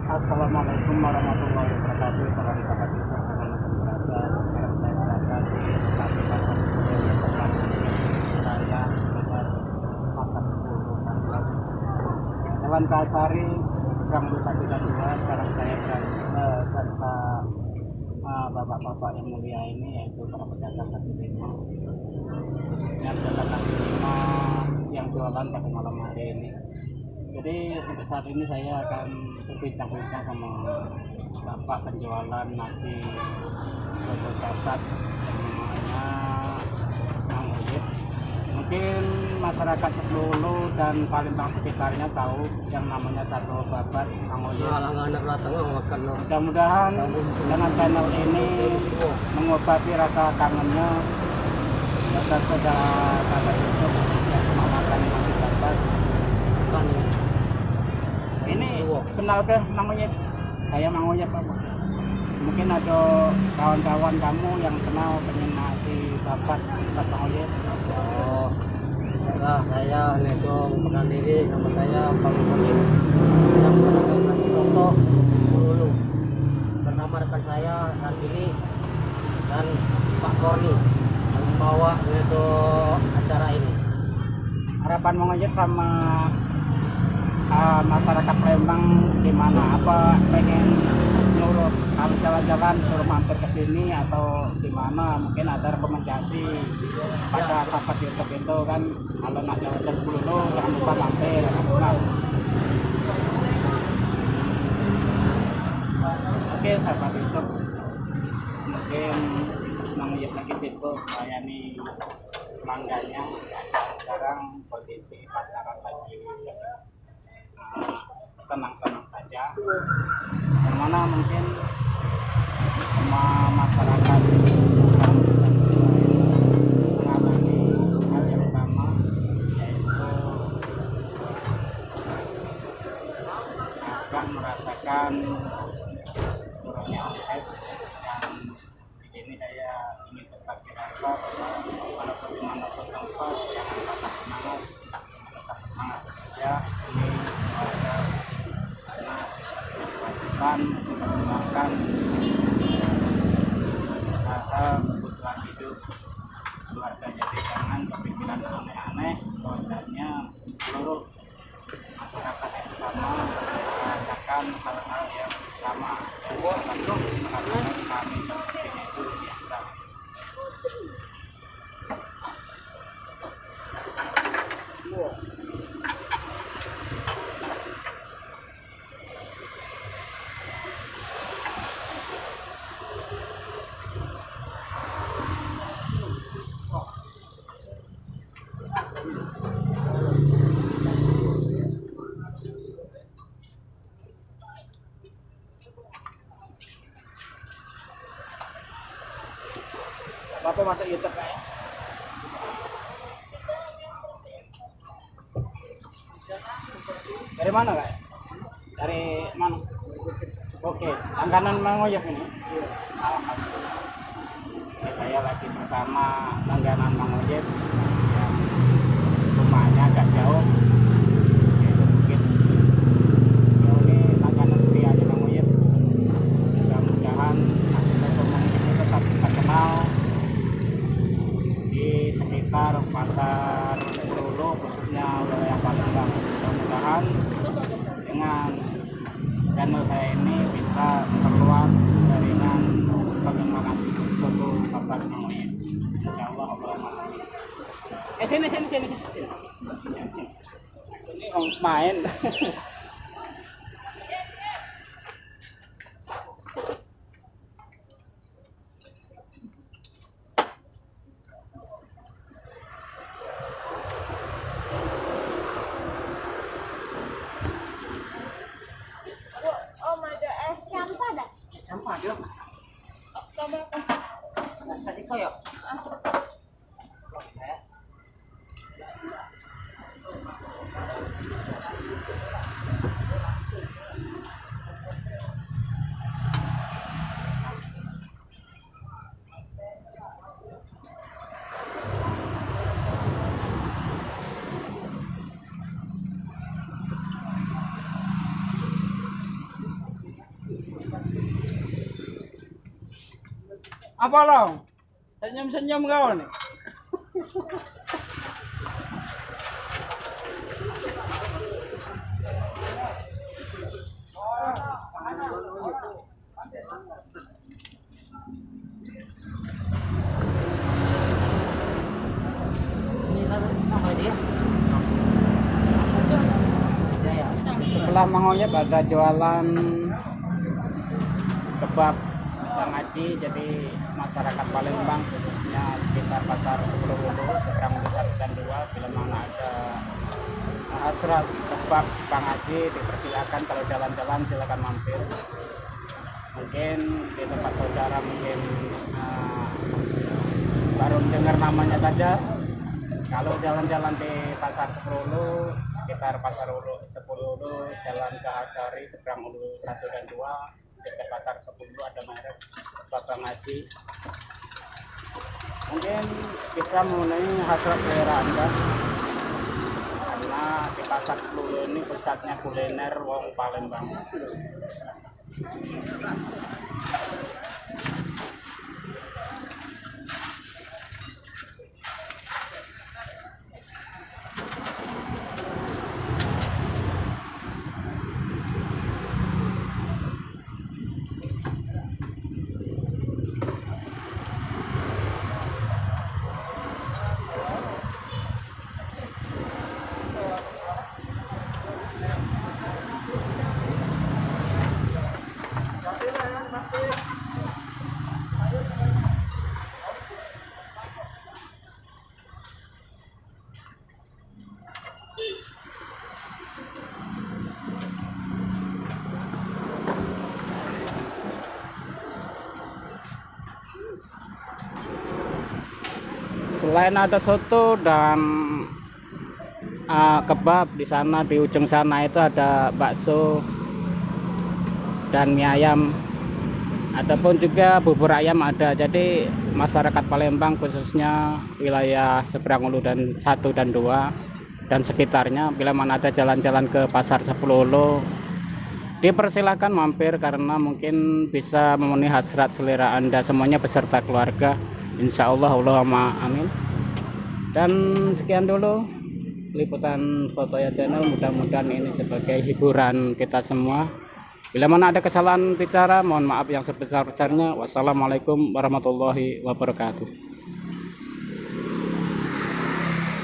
Assalamualaikum warahmatullahi wabarakatuh. Salam sahabat kita dimanapun berada. Sekarang saya berada di lokasi pasar Bulu yang tepat saya sekitar pasar Bulu Mantap. Jalan Kasari, Gang Nusa Tiga Dua. Sekarang saya serta bapak-bapak yang mulia ini, yaitu para pedagang kaki lima, khususnya pedagang kaki lima yang jualan pada malam hari ini. Jadi untuk saat ini saya akan berbincang-bincang sama bapak penjualan nasi soto kasat yang namanya Mang Uyip. Mungkin masyarakat Sebulu dan Palembang sekitarnya tahu yang namanya satu babat Mang Uyip. Mudah-mudahan dengan channel ini mengobati rasa kangennya dan saudara YouTube yang memakan nasi babat. Ini kenal ke Mang Uyip? Saya Mang Uyip, Pak. Mungkin ada kawan-kawan kamu yang kenal pengen nasi babat Mang Uyip. Oh, ya, saya itu memperkenalkan diri, nama saya Bang Uyip yang pedagang nasi soto Sebulu bersama rekan saya Randili dan Pak Korni yang membawa itu acara ini. Harapan Mang Uyip sama masyarakat Palembang gimana? Apa pengen nyuruh kalau jalan-jalan suruh mampir ke sini atau gimana? Mungkin ada rekomendasi pada sahabat YouTube itu kan, kalau nak jalan-jalan Sebulu jangan lupa mampir. Oke sahabat YouTube, mungkin Mang Uyip lagi sibuk melayani pelanggannya. Sekarang kondisi pasaran lagi tenang-tenang saja, yang mana mungkin semua masyarakat mengalami hal yang sama, yaitu akan merasakan turunnya omset. Dan di sini saya ingin tetap dirasa bahwa walaupun dimanapun tempat jangan patah semangat, tetap semangat saja. Ini kewajiban memperjuangkan hal-hal kebutuhan hidup keluarga. Jadi jangan berpikiran aneh-aneh, bahwasanya seluruh masyarakat yang sama merasakan hal-hal yang sama. Dan termasuk merasakan kami seperti itu biasa. Bapak masuk YouTube Kak ya? Dari mana Kak? Dari mana? Oke, langganan Mang Uyip ini? Alhamdulillah. Oke, saya lagi bersama langganan Mang Uyip yang rumahnya agak jauh, yaitu Bukit. Ini langganan setianya Mang Uyip. Mudah-mudahan nasi soto Mang Uyip itu tetap terkenal di sekitar pasar Bulu, khususnya wilayah Palembang. Mudah-mudahan dengan channel saya ini bisa memperluas jaringan pengguna nasi soto pasar Mang Uyip. Insyaallah Allahumma amin. Sini. Ini main. Campur dong. Kasih koyok. Apa lo? Senyum-senyum kau nih. Ini sampai dia. Ya ya. Sebelah Mang Oyep ada jualan kebab Bang Haji, jadi masyarakat Palembang khususnya sekitar pasar 10 Hulu, seberang Hulu 1 dan 2, bila mana ada hasrat kebab Bang Haji dipersilakan, kalau jalan-jalan silakan mampir. Mungkin di tempat saudara mungkin baru dengar namanya saja. Kalau jalan-jalan di pasar 10 Hulu, sekitar pasar Hulu 10 Hulu, jalan ke Asari seberang Hulu 1 dan 2, dekat pasar 10 ada merek Bang Haji. Mungkin bisa memenuhi hasrat selera Anda, karena di pasar 10 ini pusatnya kuliner wong Palembang. Selain ada soto dan kebab, di sana di ujung sana itu ada bakso dan mie ayam. Adapun juga bubur ayam ada. Jadi masyarakat Palembang khususnya wilayah seberang Hulu dan 1 dan 2 dan sekitarnya, bila mana ada jalan-jalan ke pasar 10 Hulu, dipersilakan mampir karena mungkin bisa memenuhi hasrat selera Anda semuanya beserta keluarga. Insya Allah, Allahumma amin. Dan sekian dulu liputan Fotoya Channel, mudah-mudahan ini sebagai hiburan kita semua. Bila mana ada kesalahan bicara, mohon maaf yang sebesar-besarnya. Wassalamualaikum warahmatullahi wabarakatuh.